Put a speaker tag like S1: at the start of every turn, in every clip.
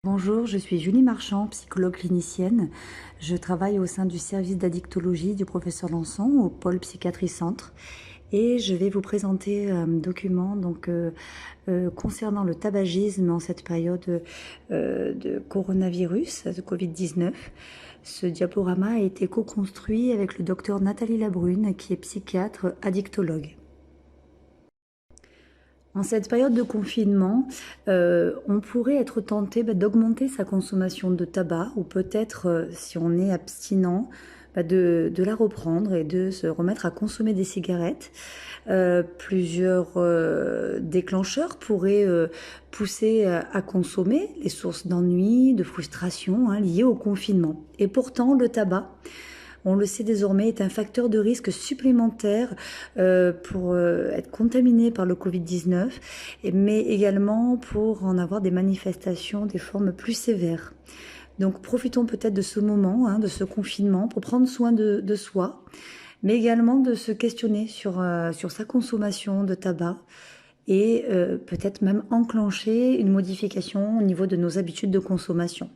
S1: Bonjour, je suis Julie Marchand, psychologue clinicienne. Je travaille au sein du service d'addictologie du professeur Lançon au pôle psychiatrie centre et je vais vous présenter un document concernant le tabagisme en cette période de coronavirus, de Covid-19. Ce diaporama a été co-construit avec le docteur Nathalie Labrune qui est psychiatre addictologue. En cette période de confinement, on pourrait être tenté d'augmenter sa consommation de tabac ou peut-être, si on est abstinent, de la reprendre et de se remettre à consommer des cigarettes. Plusieurs déclencheurs pourraient pousser à consommer les sources d'ennui, de frustration liées au confinement. Et pourtant, le tabac, on le sait désormais, est un facteur de risque supplémentaire pour être contaminé par le Covid-19, mais également pour en avoir des manifestations, des formes plus sévères. Donc profitons peut-être de ce moment, de ce confinement, pour prendre soin de soi, mais également de se questionner sur sa consommation de tabac et peut-être même enclencher une modification au niveau de nos habitudes de consommation.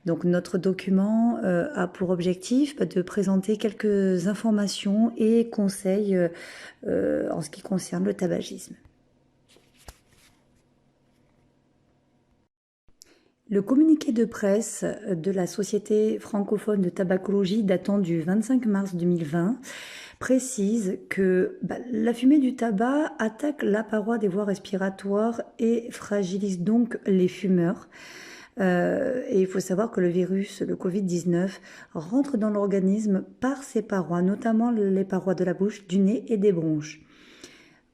S1: Donc notre document a pour objectif de présenter quelques informations et conseils en ce qui concerne le tabagisme. Le communiqué de presse de la Société francophone de tabacologie datant du 25 mars 2020 précise que la fumée du tabac attaque la paroi des voies respiratoires et fragilise donc les fumeurs. Et il faut savoir que le virus, le Covid-19, rentre dans l'organisme par ses parois, notamment les parois de la bouche, du nez et des bronches.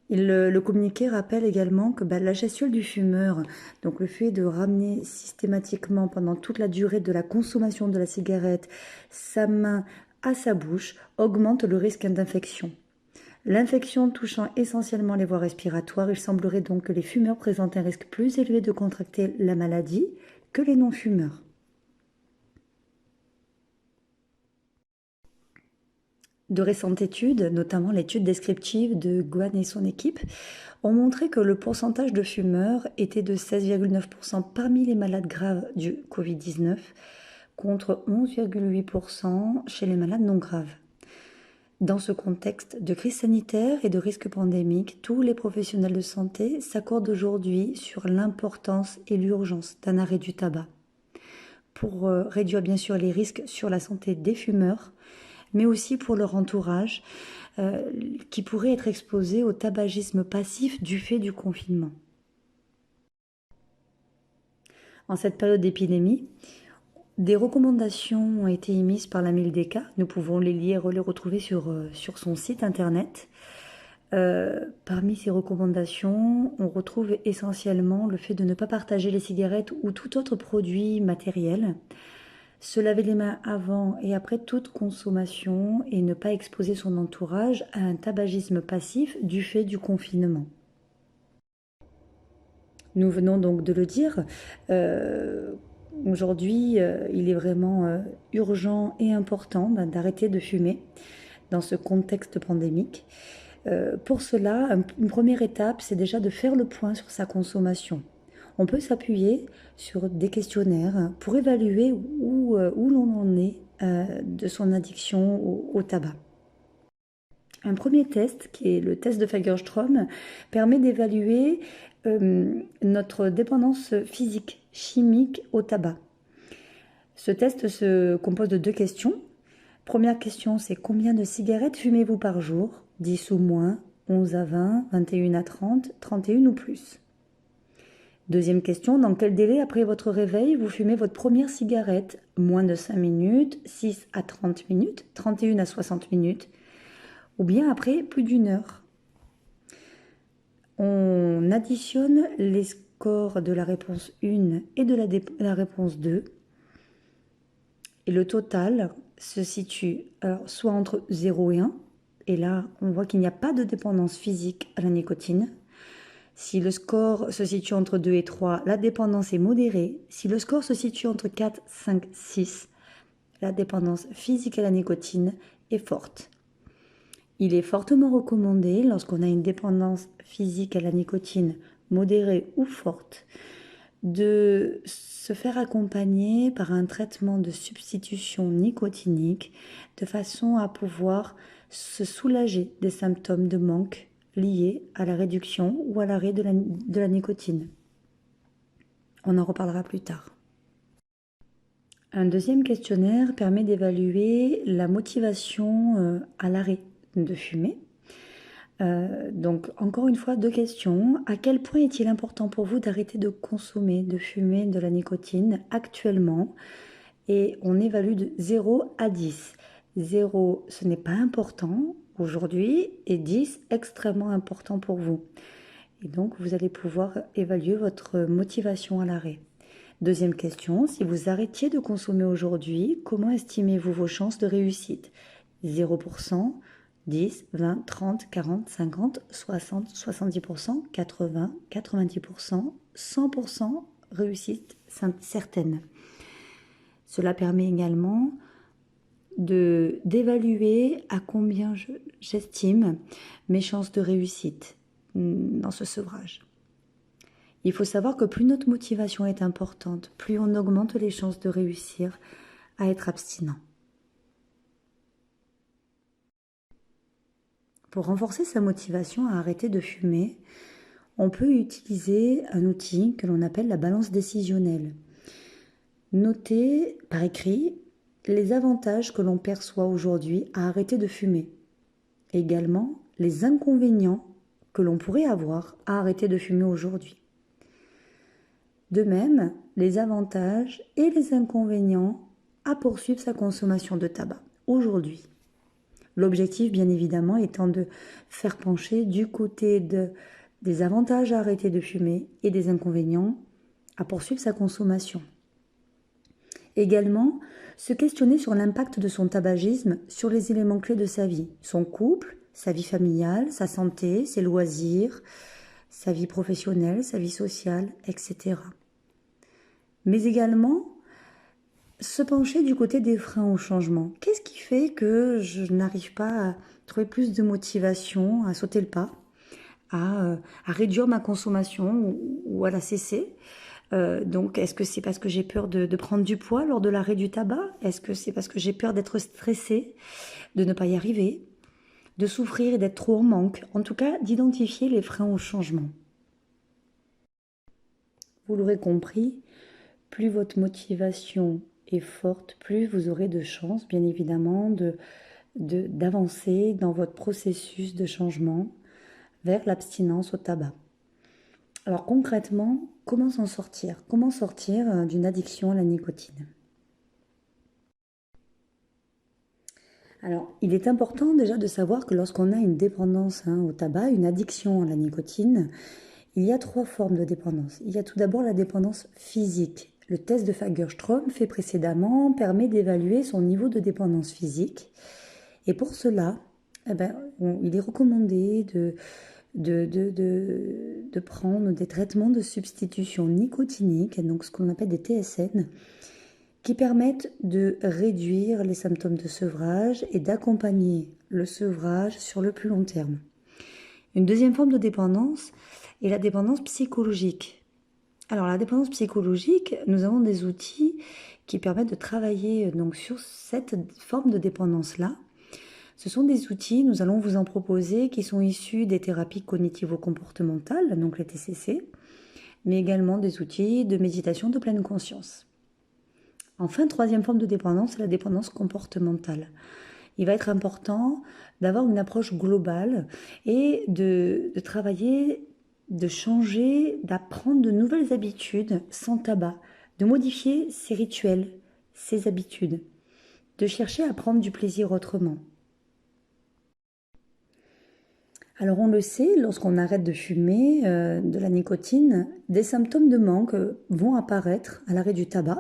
S1: Le communiqué rappelle également que la gestuelle du fumeur, donc le fait de ramener systématiquement pendant toute la durée de la consommation de la cigarette sa main à sa bouche, augmente le risque d'infection. L'infection touchant essentiellement les voies respiratoires, il semblerait donc que les fumeurs présentent un risque plus élevé de contracter la maladie que les non-fumeurs. De récentes études, notamment l'étude descriptive de Guan et son équipe, ont montré que le pourcentage de fumeurs était de 16,9% parmi les malades graves du Covid-19 contre 11,8% chez les malades non graves. Dans ce contexte de crise sanitaire et de risque pandémique, tous les professionnels de santé s'accordent aujourd'hui sur l'importance et l'urgence d'un arrêt du tabac pour réduire bien sûr les risques sur la santé des fumeurs, mais aussi pour leur entourage qui pourrait être exposé au tabagisme passif du fait du confinement. En cette période d'épidémie, des recommandations ont été émises par la MILDECA. Nous pouvons les lire, les retrouver sur son site internet. Parmi ces recommandations, on retrouve essentiellement le fait de ne pas partager les cigarettes ou tout autre produit matériel, se laver les mains avant et après toute consommation et ne pas exposer son entourage à un tabagisme passif du fait du confinement. Nous venons donc de le dire, aujourd'hui il est vraiment urgent et important d'arrêter de fumer dans ce contexte pandémique. Pour cela, une première étape, c'est déjà de faire le point sur sa consommation. On peut s'appuyer sur des questionnaires pour évaluer où l'on en est de son addiction au tabac. Un premier test, qui est le test de Fagerström, permet d'évaluer notre dépendance physique, chimique au tabac. Ce test se compose de 2 questions. Première question, c'est combien de cigarettes fumez-vous par jour? 10 ou moins, 11 à 20, 21 à 30, 31 ou plus. Deuxième question, dans quel délai après votre réveil vous fumez votre première cigarette? Moins de 5 minutes, 6 à 30 minutes, 31 à 60 minutes, ou bien après plus d'1 heure. On additionne les scores de la réponse 1 et de la réponse 2. Et le total se situe soit entre 0 et 1. Et là, on voit qu'il n'y a pas de dépendance physique à la nicotine. Si le score se situe entre 2 et 3, la dépendance est modérée. Si le score se situe entre 4, 5, 6, la dépendance physique à la nicotine est forte. Il est fortement recommandé, lorsqu'on a une dépendance physique à la nicotine modérée ou forte, de se faire accompagner par un traitement de substitution nicotinique de façon à pouvoir se soulager des symptômes de manque liés à la réduction ou à l'arrêt de la nicotine. On en reparlera plus tard. Un deuxième questionnaire permet d'évaluer la motivation à l'arrêt de fumer. Donc, encore une fois, deux questions. À quel point est-il important pour vous d'arrêter de consommer, de fumer de la nicotine actuellement? Et on évalue de 0 à 10. 0, ce n'est pas important aujourd'hui, et 10, extrêmement important pour vous. Et donc, vous allez pouvoir évaluer votre motivation à l'arrêt. Deuxième question, si vous arrêtiez de consommer aujourd'hui, comment estimez-vous vos chances de réussite? 0%, 10, 20, 30, 40, 50, 60, 70%, 80, 90%, 100% réussite certaine. Cela permet également d'évaluer à combien j'estime mes chances de réussite dans ce sevrage. Il faut savoir que plus notre motivation est importante, plus on augmente les chances de réussir à être abstinent. Pour renforcer sa motivation à arrêter de fumer, on peut utiliser un outil que l'on appelle la balance décisionnelle. Notez par écrit les avantages que l'on perçoit aujourd'hui à arrêter de fumer. Également, les inconvénients que l'on pourrait avoir à arrêter de fumer aujourd'hui. De même, les avantages et les inconvénients à poursuivre sa consommation de tabac aujourd'hui. L'objectif, bien évidemment, étant de faire pencher du côté des avantages à arrêter de fumer et des inconvénients à poursuivre sa consommation. Également, se questionner sur l'impact de son tabagisme sur les éléments clés de sa vie, son couple, sa vie familiale, sa santé, ses loisirs, sa vie professionnelle, sa vie sociale, etc. Mais également, se pencher du côté des freins au changement. Qu'est-ce qui fait que je n'arrive pas à trouver plus de motivation, à sauter le pas, à réduire ma consommation ou à la cesser? Donc, est-ce que c'est parce que j'ai peur de prendre du poids lors de l'arrêt du tabac? Est-ce que c'est parce que j'ai peur d'être stressée, de ne pas y arriver, de souffrir et d'être trop en manque? En tout cas, d'identifier les freins au changement. Vous l'aurez compris, plus votre motivation est forte, plus vous aurez de chances, bien évidemment, d'avancer dans votre processus de changement vers l'abstinence au tabac. Alors concrètement, comment s'en sortir? Comment sortir d'une addiction à la nicotine? Alors, il est important déjà de savoir que lorsqu'on a une dépendance au tabac, une addiction à la nicotine, il y a trois formes de dépendance. Il y a tout d'abord la dépendance physique. Le test de Fagerström fait précédemment permet d'évaluer son niveau de dépendance physique. Et pour cela, il est recommandé de prendre des traitements de substitution nicotinique, donc ce qu'on appelle des TSN, qui permettent de réduire les symptômes de sevrage et d'accompagner le sevrage sur le plus long terme. Une deuxième forme de dépendance est la dépendance psychologique. Alors la dépendance psychologique, nous avons des outils qui permettent de travailler donc sur cette forme de dépendance-là. Ce sont des outils, nous allons vous en proposer, qui sont issus des thérapies cognitivo-comportementales, donc les TCC, mais également des outils de méditation de pleine conscience. Enfin, troisième forme de dépendance, c'est la dépendance comportementale. Il va être important d'avoir une approche globale et de travailler, de changer, d'apprendre de nouvelles habitudes sans tabac, de modifier ses rituels, ses habitudes, de chercher à prendre du plaisir autrement. Alors on le sait, lorsqu'on arrête de fumer de la nicotine, des symptômes de manque vont apparaître à l'arrêt du tabac.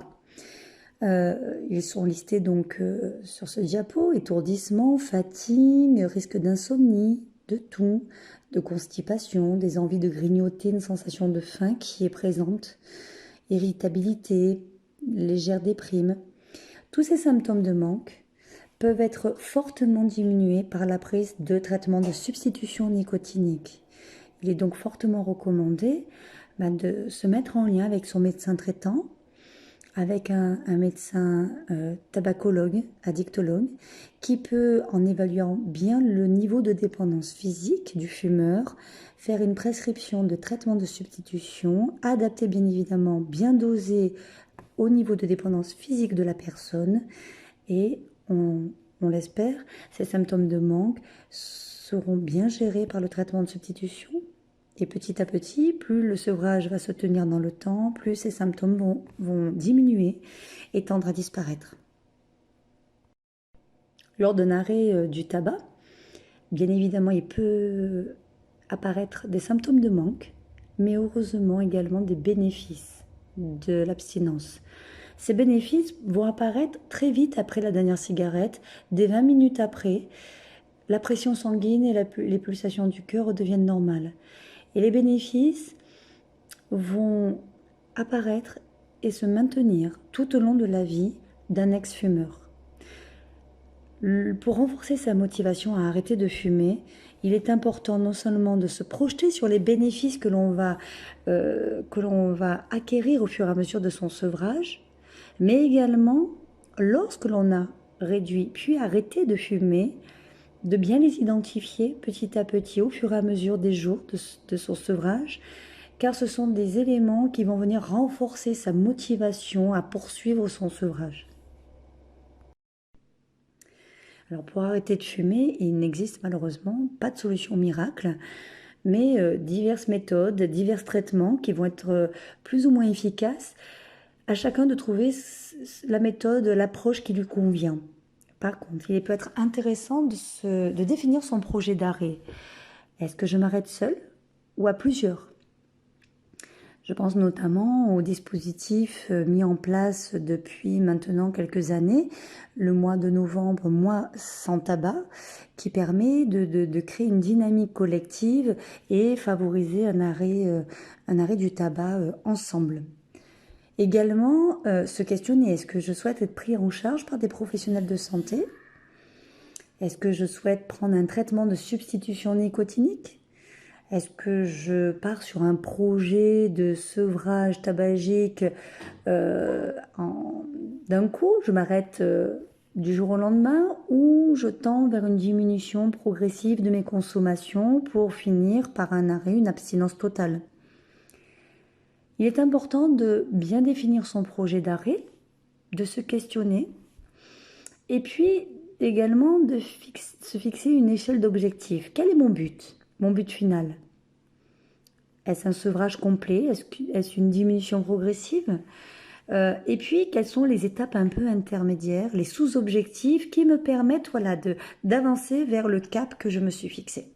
S1: Ils sont listés donc sur ce diapo: étourdissement, fatigue, risque d'insomnie, de toux, de constipation, des envies de grignoter, une sensation de faim qui est présente, irritabilité, légère déprime. Tous ces symptômes de manque peuvent être fortement diminués par la prise de traitements de substitution nicotinique. Il est donc fortement recommandé de se mettre en lien avec son médecin traitant, avec un médecin tabacologue, addictologue, qui peut, en évaluant bien le niveau de dépendance physique du fumeur, faire une prescription de traitement de substitution, adapté bien évidemment, bien dosé au niveau de dépendance physique de la personne, et on l'espère, ces symptômes de manque seront bien gérés par le traitement de substitution. Et petit à petit, plus le sevrage va se tenir dans le temps, plus ces symptômes vont diminuer et tendre à disparaître. Lors d'un arrêt du tabac, bien évidemment, il peut apparaître des symptômes de manque, mais heureusement également des bénéfices de l'abstinence. Ces bénéfices vont apparaître très vite après la dernière cigarette, dès 20 minutes après. La pression sanguine et les pulsations du cœur redeviennent normales. Et les bénéfices vont apparaître et se maintenir tout au long de la vie d'un ex-fumeur. Pour renforcer sa motivation à arrêter de fumer, il est important non seulement de se projeter sur les bénéfices que l'on va acquérir au fur et à mesure de son sevrage, mais également, lorsque l'on a réduit puis arrêté de fumer, de bien les identifier petit à petit au fur et à mesure des jours de son sevrage, car ce sont des éléments qui vont venir renforcer sa motivation à poursuivre son sevrage. Alors pour arrêter de fumer, il n'existe malheureusement pas de solution miracle, mais diverses méthodes, divers traitements qui vont être plus ou moins efficaces, à chacun de trouver la méthode, l'approche qui lui convient. Par contre, il peut être intéressant de définir son projet d'arrêt. Est-ce que je m'arrête seule ou à plusieurs? Je pense notamment au dispositif mis en place depuis maintenant quelques années, le mois de novembre, mois sans tabac, qui permet de créer une dynamique collective et favoriser un arrêt du tabac ensemble. Également, se questionner, est-ce que je souhaite être pris en charge par des professionnels de santé? Est-ce que je souhaite prendre un traitement de substitution nicotinique? Est-ce que je pars sur un projet de sevrage tabagique d'un coup, je m'arrête du jour au lendemain, ou je tends vers une diminution progressive de mes consommations pour finir par un arrêt, une abstinence totale? Il est important de bien définir son projet d'arrêt, de se questionner, et puis également de se fixer une échelle d'objectifs. Quel est mon but final? Est-ce un sevrage complet? Est-ce une diminution progressive? Et puis, quelles sont les étapes un peu intermédiaires, les sous-objectifs qui me permettent d'avancer vers le cap que je me suis fixé?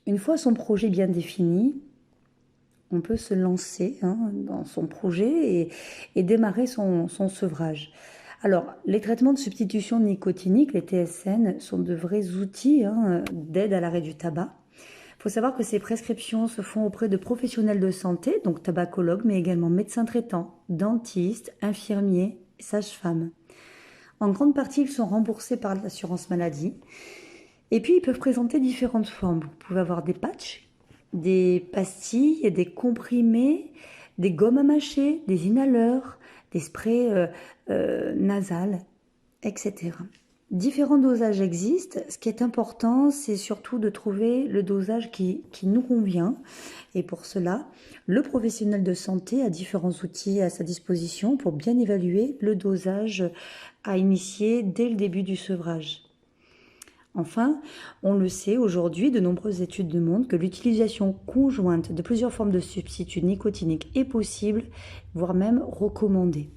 S1: Une fois son projet bien défini, on peut se lancer dans son projet et démarrer son sevrage. Alors, les traitements de substitution nicotinique, les TSN, sont de vrais outils d'aide à l'arrêt du tabac. Il faut savoir que ces prescriptions se font auprès de professionnels de santé, donc tabacologues, mais également médecins traitants, dentistes, infirmiers, sages-femmes. En grande partie, ils sont remboursés par l'assurance maladie. Et puis, ils peuvent présenter différentes formes. Vous pouvez avoir des patchs, des pastilles, des comprimés, des gommes à mâcher, des inhaleurs, des sprays nasales, etc. Différents dosages existent. Ce qui est important, c'est surtout de trouver le dosage qui nous convient. Et pour cela, le professionnel de santé a différents outils à sa disposition pour bien évaluer le dosage à initier dès le début du sevrage. Enfin, on le sait aujourd'hui, de nombreuses études montrent que l'utilisation conjointe de plusieurs formes de substituts nicotiniques est possible, voire même recommandée.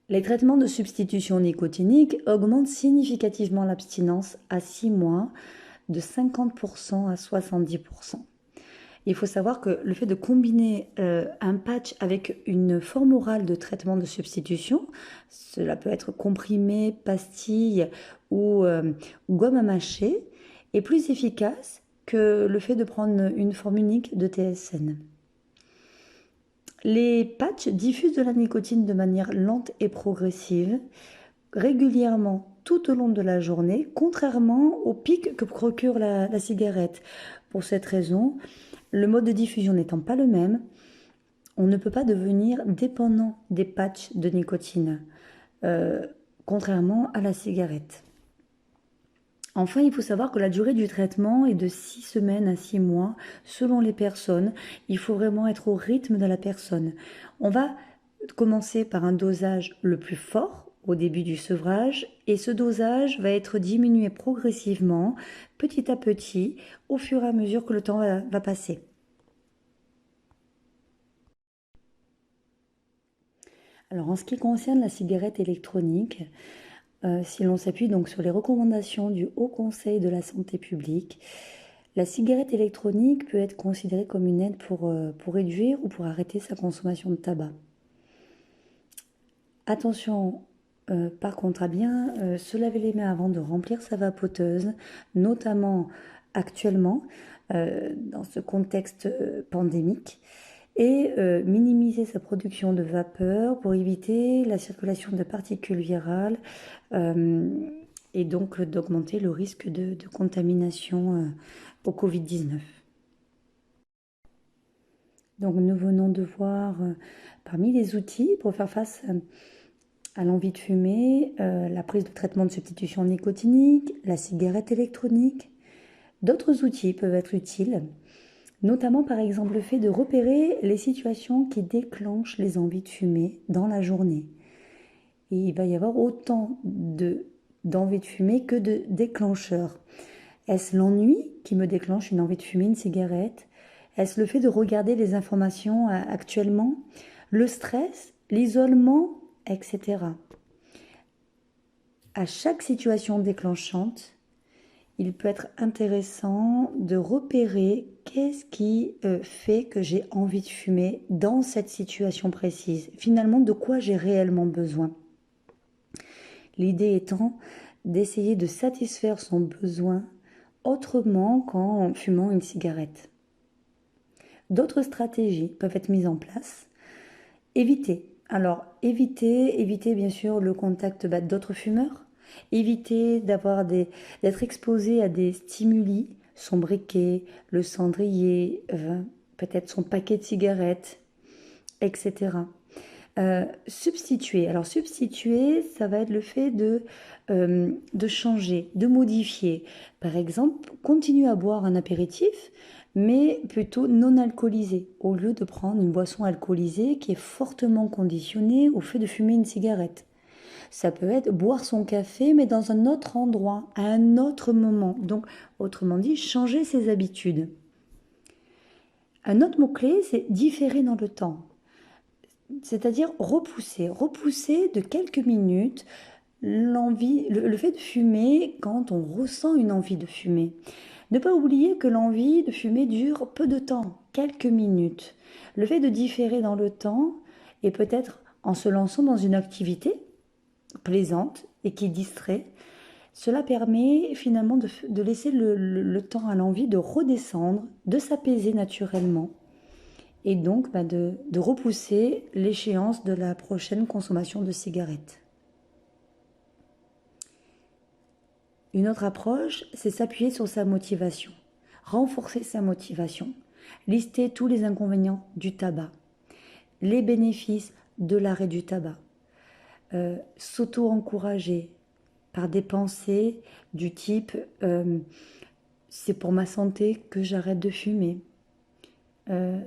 S1: Les traitements de substitution nicotinique augmentent significativement l'abstinence à 6 mois de 50% à 70%. Il faut savoir que le fait de combiner un patch avec une forme orale de traitement de substitution, cela peut être comprimé, pastille ou gomme à mâcher, est plus efficace que le fait de prendre une forme unique de TSN. Les patchs diffusent de la nicotine de manière lente et progressive régulièrement tout au long de la journée, contrairement au pic que procure la cigarette. Pour cette raison, le mode de diffusion n'étant pas le même, on ne peut pas devenir dépendant des patchs de nicotine, euh, contrairement à la cigarette. Enfin, il faut savoir que la durée du traitement est de 6 semaines à 6 mois selon les personnes. Il faut vraiment être au rythme de la personne. On va commencer par un dosage le plus fort au début du sevrage et ce dosage va être diminué progressivement, petit à petit, au fur et à mesure que le temps va passer. Alors en ce qui concerne la cigarette électronique, si l'on s'appuie donc sur les recommandations du Haut Conseil de la santé publique, la cigarette électronique peut être considérée comme une aide pour réduire ou pour arrêter sa consommation de tabac. Attention, par contre, à bien se laver les mains avant de remplir sa vapoteuse, notamment actuellement dans ce contexte pandémique, et minimiser sa production de vapeur pour éviter la circulation de particules virales et donc d'augmenter le risque de contamination au Covid-19. Donc nous venons de voir parmi les outils pour faire face à l'envie de fumer, la prise de traitement de substitution nicotinique, la cigarette électronique. D'autres outils peuvent être utiles, notamment par exemple le fait de repérer les situations qui déclenchent les envies de fumer dans la journée. Et il va y avoir autant d'envie de fumer que de déclencheurs. Est-ce l'ennui qui me déclenche une envie de fumer une cigarette? Est-ce le fait de regarder les informations actuellement? Le stress, l'isolement, etc. À chaque situation déclenchante, il peut être intéressant de repérer qu'est-ce qui fait que j'ai envie de fumer dans cette situation précise. Finalement, de quoi j'ai réellement besoin. L'idée étant d'essayer de satisfaire son besoin autrement qu'en fumant une cigarette. D'autres stratégies peuvent être mises en place. Éviter. Alors, éviter bien sûr le contact d'autres fumeurs. Éviter d'être exposé à des stimuli, son briquet, le cendrier, peut-être son paquet de cigarettes, etc. Substituer. Alors substituer, ça va être le fait de changer, de modifier. Par exemple, continuer à boire un apéritif, mais plutôt non alcoolisé, au lieu de prendre une boisson alcoolisée qui est fortement conditionnée au fait de fumer une cigarette. Ça peut être boire son café, mais dans un autre endroit, à un autre moment. Donc, autrement dit, changer ses habitudes. Un autre mot-clé, c'est différer dans le temps. C'est-à-dire repousser de quelques minutes le fait de fumer quand on ressent une envie de fumer. Ne pas oublier que l'envie de fumer dure peu de temps, quelques minutes. Le fait de différer dans le temps et peut-être en se lançant dans une activité plaisante et qui distrait, cela permet finalement de laisser le temps à l'envie de redescendre, de s'apaiser naturellement et donc de repousser l'échéance de la prochaine consommation de cigarettes. Une autre approche, c'est s'appuyer sur sa motivation, renforcer sa motivation, lister tous les inconvénients du tabac, les bénéfices de l'arrêt du tabac, s'auto-encourager par des pensées du type c'est pour ma santé que j'arrête de fumer.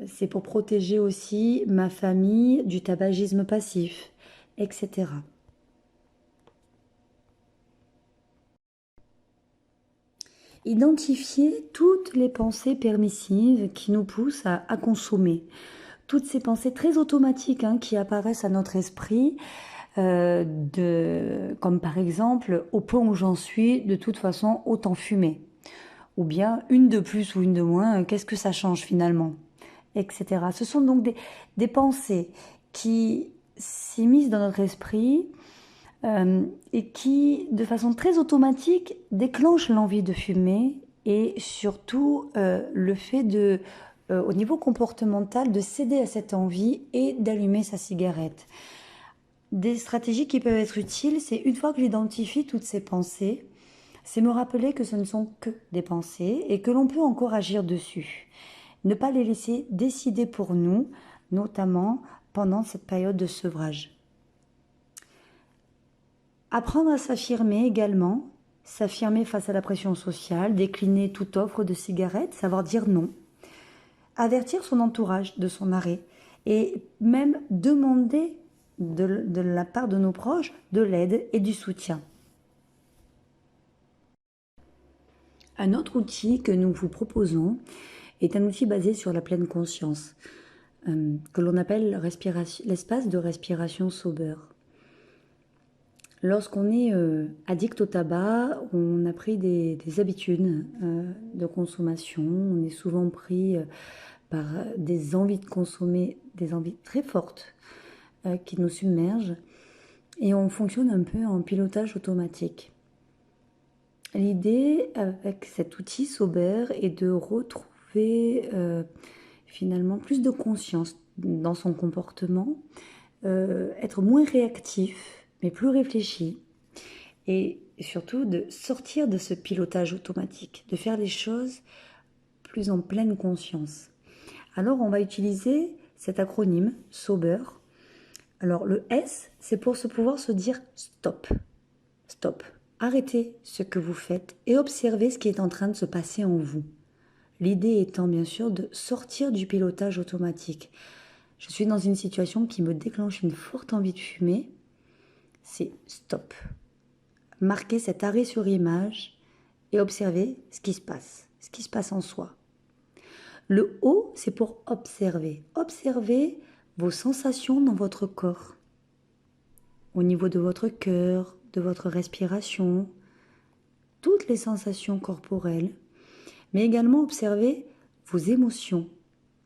S1: C'est pour protéger aussi ma famille du tabagisme passif, etc. Identifier toutes les pensées permissives qui nous poussent à consommer. Toutes ces pensées très automatiques qui apparaissent à notre esprit, comme par exemple, au point où j'en suis, de toute façon, autant fumer. Ou bien, une de plus ou une de moins, qu'est-ce que ça change finalement, etc. Ce sont donc des pensées qui s'immiscent dans notre esprit et qui, de façon très automatique, déclenchent l'envie de fumer et surtout le fait au niveau comportemental, de céder à cette envie et d'allumer sa cigarette. Des stratégies qui peuvent être utiles, c'est une fois que j'identifie toutes ces pensées, c'est me rappeler que ce ne sont que des pensées et que l'on peut encore agir dessus. Ne pas les laisser décider pour nous, notamment pendant cette période de sevrage. Apprendre à s'affirmer également, s'affirmer face à la pression sociale, décliner toute offre de cigarettes, savoir dire non, avertir son entourage de son arrêt et même demander de la part de nos proches de l'aide et du soutien. Un autre outil que nous vous proposons est un outil basé sur la pleine conscience, que l'on appelle l'espace de respiration sober. Lorsqu'on est addict au tabac, on a pris des habitudes de consommation, on est souvent pris par des envies de consommer, des envies très fortes qui nous submergent et on fonctionne un peu en pilotage automatique. L'idée avec cet outil sober est de retrouver finalement plus de conscience dans son comportement, être moins réactif mais plus réfléchi et surtout de sortir de ce pilotage automatique, de faire les choses plus en pleine conscience. Alors on va utiliser cet acronyme SOBER. Alors le S, c'est pour pouvoir se dire stop. Stop. Arrêtez ce que vous faites et observez ce qui est en train de se passer en vous. L'idée étant bien sûr de sortir du pilotage automatique. Je suis dans une situation qui me déclenche une forte envie de fumer. C'est stop. Marquez cet arrêt sur image et observez ce qui se passe en soi. Le O, c'est pour observer. Observez vos sensations dans votre corps, au niveau de votre cœur, de votre respiration, toutes les sensations corporelles, mais également observez vos émotions.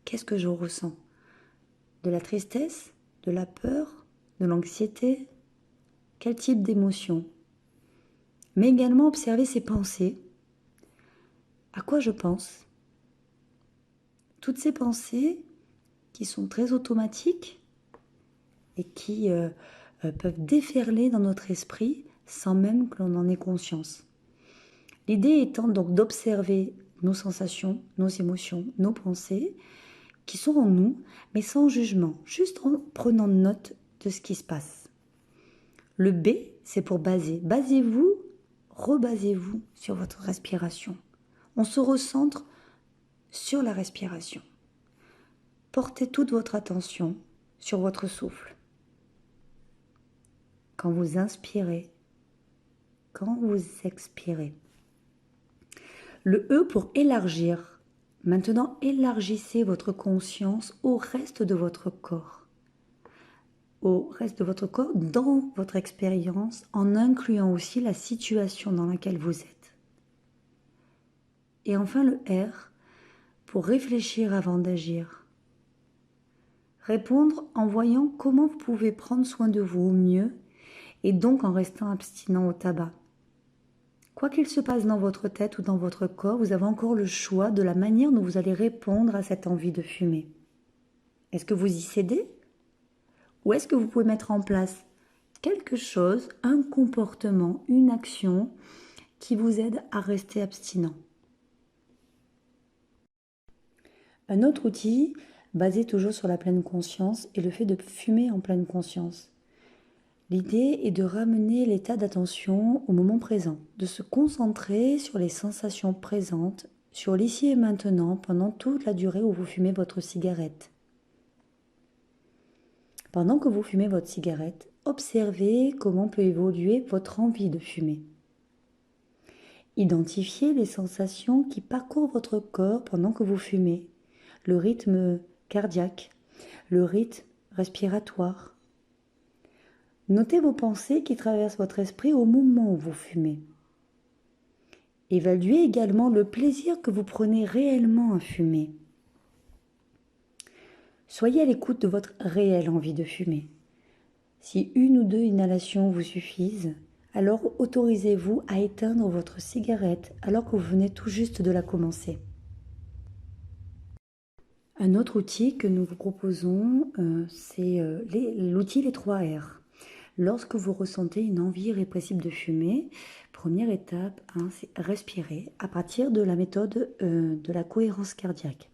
S1: Qu'est-ce que je ressens? De la tristesse, de la peur, de l'anxiété? Quel type d'émotion? Mais également observez ces pensées. À quoi je pense? Toutes ces pensées qui sont très automatiques et qui peuvent déferler dans notre esprit sans même que l'on en ait conscience. L'idée étant donc d'observer nos sensations, nos émotions, nos pensées qui sont en nous, mais sans jugement, juste en prenant note de ce qui se passe. Le B, c'est pour baser. Basez-vous, rebasez-vous sur votre respiration. On se recentre sur la respiration. Portez toute votre attention sur votre souffle. Quand vous inspirez, quand vous expirez. Le E pour élargir. Maintenant, élargissez votre conscience au reste de votre corps. Au reste de votre corps, dans votre expérience, en incluant aussi la situation dans laquelle vous êtes. Et enfin le R pour réfléchir avant d'agir. Répondre en voyant comment vous pouvez prendre soin de vous au mieux et donc en restant abstinent au tabac. Quoi qu'il se passe dans votre tête ou dans votre corps, vous avez encore le choix de la manière dont vous allez répondre à cette envie de fumer. Est-ce que vous y cédez? Ou est-ce que vous pouvez mettre en place quelque chose, un comportement, une action qui vous aide à rester abstinent? Un autre outil, basé toujours sur la pleine conscience, est le fait de fumer en pleine conscience. L'idée est de ramener l'état d'attention au moment présent, de se concentrer sur les sensations présentes, sur l'ici et maintenant pendant toute la durée où vous fumez votre cigarette. Pendant que vous fumez votre cigarette, observez comment peut évoluer votre envie de fumer. Identifiez les sensations qui parcourent votre corps pendant que vous fumez, le rythme cardiaque, le rythme respiratoire. Notez vos pensées qui traversent votre esprit au moment où vous fumez. Évaluez également le plaisir que vous prenez réellement à fumer. Soyez à l'écoute de votre réelle envie de fumer. Si une ou deux inhalations vous suffisent, alors autorisez-vous à éteindre votre cigarette alors que vous venez tout juste de la commencer. Un autre outil que nous vous proposons, c'est l'outil les 3 R. Lorsque vous ressentez une envie irrépressible de fumer, première étape, hein, c'est respirer à partir de la méthode de la cohérence cardiaque.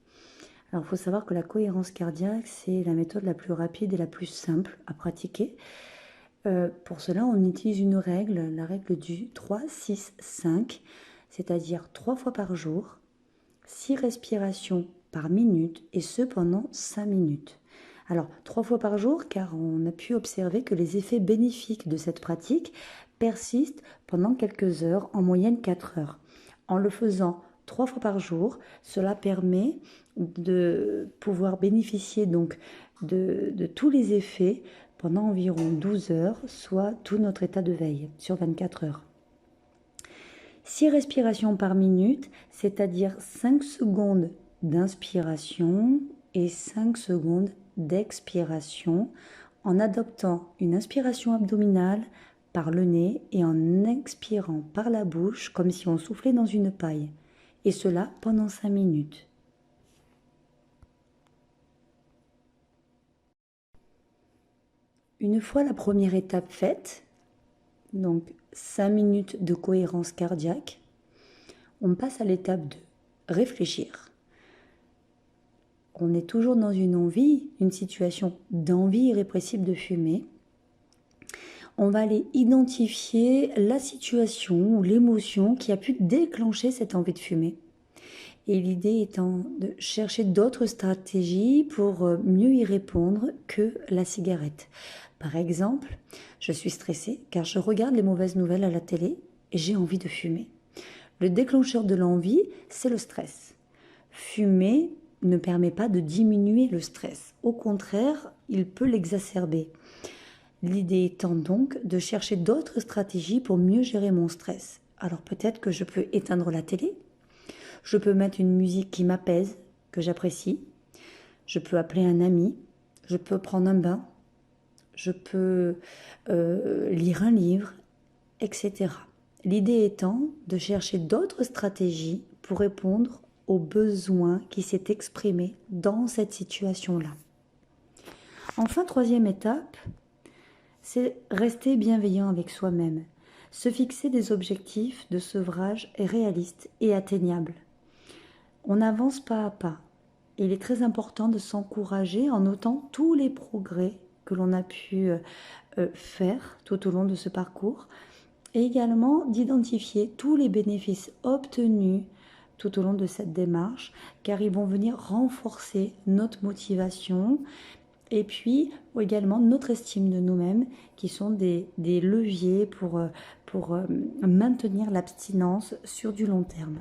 S1: Alors, il faut savoir que la cohérence cardiaque, c'est la méthode la plus rapide et la plus simple à pratiquer. Pour cela, on utilise une règle, la règle du 3-6-5, c'est-à-dire 3 fois par jour, 6 respirations par minute, et ce pendant 5 minutes. Alors, 3 fois par jour, car on a pu observer que les effets bénéfiques de cette pratique persistent pendant quelques heures, en moyenne 4 heures. En le faisant 3 fois par jour, cela permet de pouvoir bénéficier donc de tous les effets pendant environ 12 heures, soit tout notre état de veille sur 24 heures. 6 respirations par minute, c'est-à-dire 5 secondes d'inspiration et 5 secondes d'expiration, en adoptant une inspiration abdominale par le nez et en expirant par la bouche comme si on soufflait dans une paille. Et cela pendant 5 minutes. Une fois la première étape faite, donc 5 minutes de cohérence cardiaque, on passe à l'étape de réfléchir. On est toujours dans une envie, une situation d'envie irrépressible de fumer. On va aller identifier la situation ou l'émotion qui a pu déclencher cette envie de fumer. Et l'idée étant de chercher d'autres stratégies pour mieux y répondre que la cigarette. Par exemple, je suis stressée car je regarde les mauvaises nouvelles à la télé et j'ai envie de fumer. Le déclencheur de l'envie, c'est le stress. Fumer ne permet pas de diminuer le stress. Au contraire, il peut l'exacerber. L'idée étant donc de chercher d'autres stratégies pour mieux gérer mon stress. Alors peut-être que je peux éteindre la télé. Je peux mettre une musique qui m'apaise, que j'apprécie. Je peux appeler un ami. Je peux prendre un bain. Je peux lire un livre, etc. L'idée étant de chercher d'autres stratégies pour répondre aux besoins qui s'est exprimé dans cette situation-là. Enfin, troisième étape, c'est rester bienveillant avec soi-même. Se fixer des objectifs de sevrage réalistes et atteignables. On avance pas à pas. Il est très important de s'encourager en notant tous les progrès que l'on a pu faire tout au long de ce parcours et également d'identifier tous les bénéfices obtenus tout au long de cette démarche car ils vont venir renforcer notre motivation et puis également notre estime de nous-mêmes qui sont des leviers pour maintenir l'abstinence sur du long terme.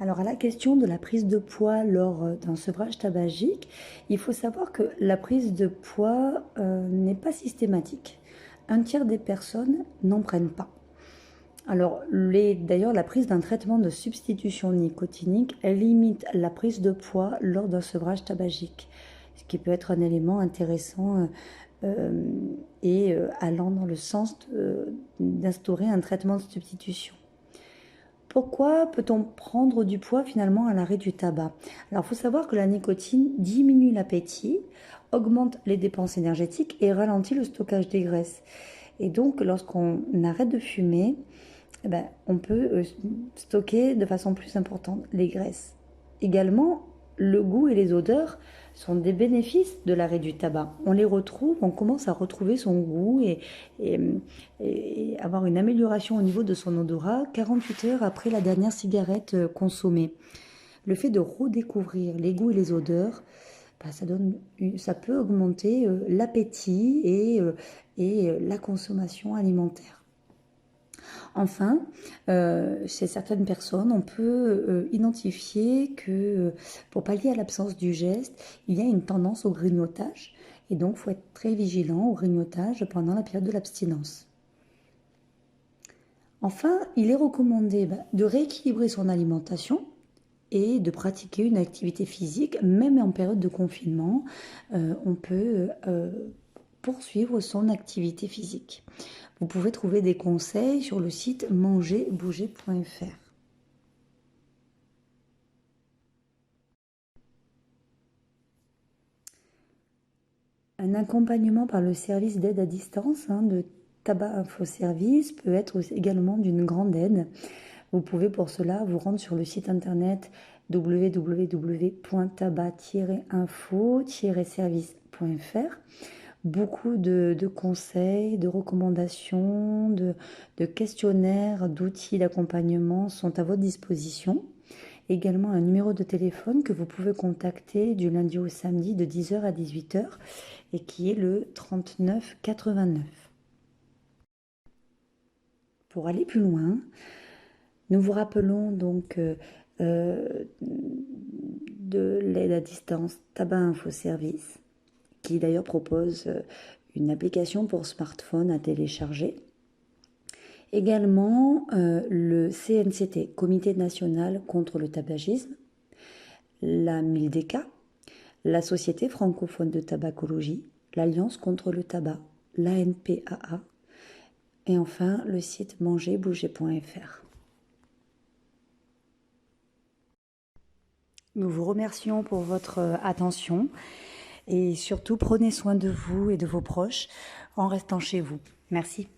S1: Alors à la question de la prise de poids lors d'un sevrage tabagique, il faut savoir que la prise de poids n'est pas systématique. Un tiers des personnes n'en prennent pas. Alors d'ailleurs la prise d'un traitement de substitution nicotinique, elle limite la prise de poids lors d'un sevrage tabagique, ce qui peut être un élément intéressant et allant dans le sens d'instaurer un traitement de substitution. Pourquoi peut-on prendre du poids finalement à l'arrêt du tabac? Alors il faut savoir que la nicotine diminue l'appétit, augmente les dépenses énergétiques et ralentit le stockage des graisses. Et donc lorsqu'on arrête de fumer, on peut stocker de façon plus importante les graisses. Également, le goût et les odeurs sont des bénéfices de l'arrêt du tabac. On les retrouve, on commence à retrouver son goût et avoir une amélioration au niveau de son odorat 48 heures après la dernière cigarette consommée. Le fait de redécouvrir les goûts et les odeurs, ça peut augmenter l'appétit et la consommation alimentaire. Enfin, chez certaines personnes, on peut identifier que pour pallier à l'absence du geste, il y a une tendance au grignotage. Et donc, il faut être très vigilant au grignotage pendant la période de l'abstinence. Enfin, il est recommandé de rééquilibrer son alimentation et de pratiquer une activité physique, même en période de confinement. On peut poursuivre son activité physique. Vous pouvez trouver des conseils sur le site mangerbouger.fr. Un accompagnement par le service d'aide à distance de Tabac Info Service peut être également d'une grande aide. Vous pouvez pour cela vous rendre sur le site internet www.tabac-info-service.fr. Beaucoup de conseils, de recommandations, de questionnaires, d'outils d'accompagnement sont à votre disposition. Également un numéro de téléphone que vous pouvez contacter du lundi au samedi de 10h à 18h et qui est le 39 89. Pour aller plus loin, nous vous rappelons donc de l'aide à distance Tabac Info Service, qui d'ailleurs propose une application pour smartphone à télécharger. Également le CNCT, Comité national contre le tabagisme, la MILDECA, la Société francophone de tabacologie, l'Alliance contre le tabac, l'ANPAA, et enfin le site mangerbouger.fr. Nous vous remercions pour votre attention et surtout prenez soin de vous et de vos proches en restant chez vous. Merci.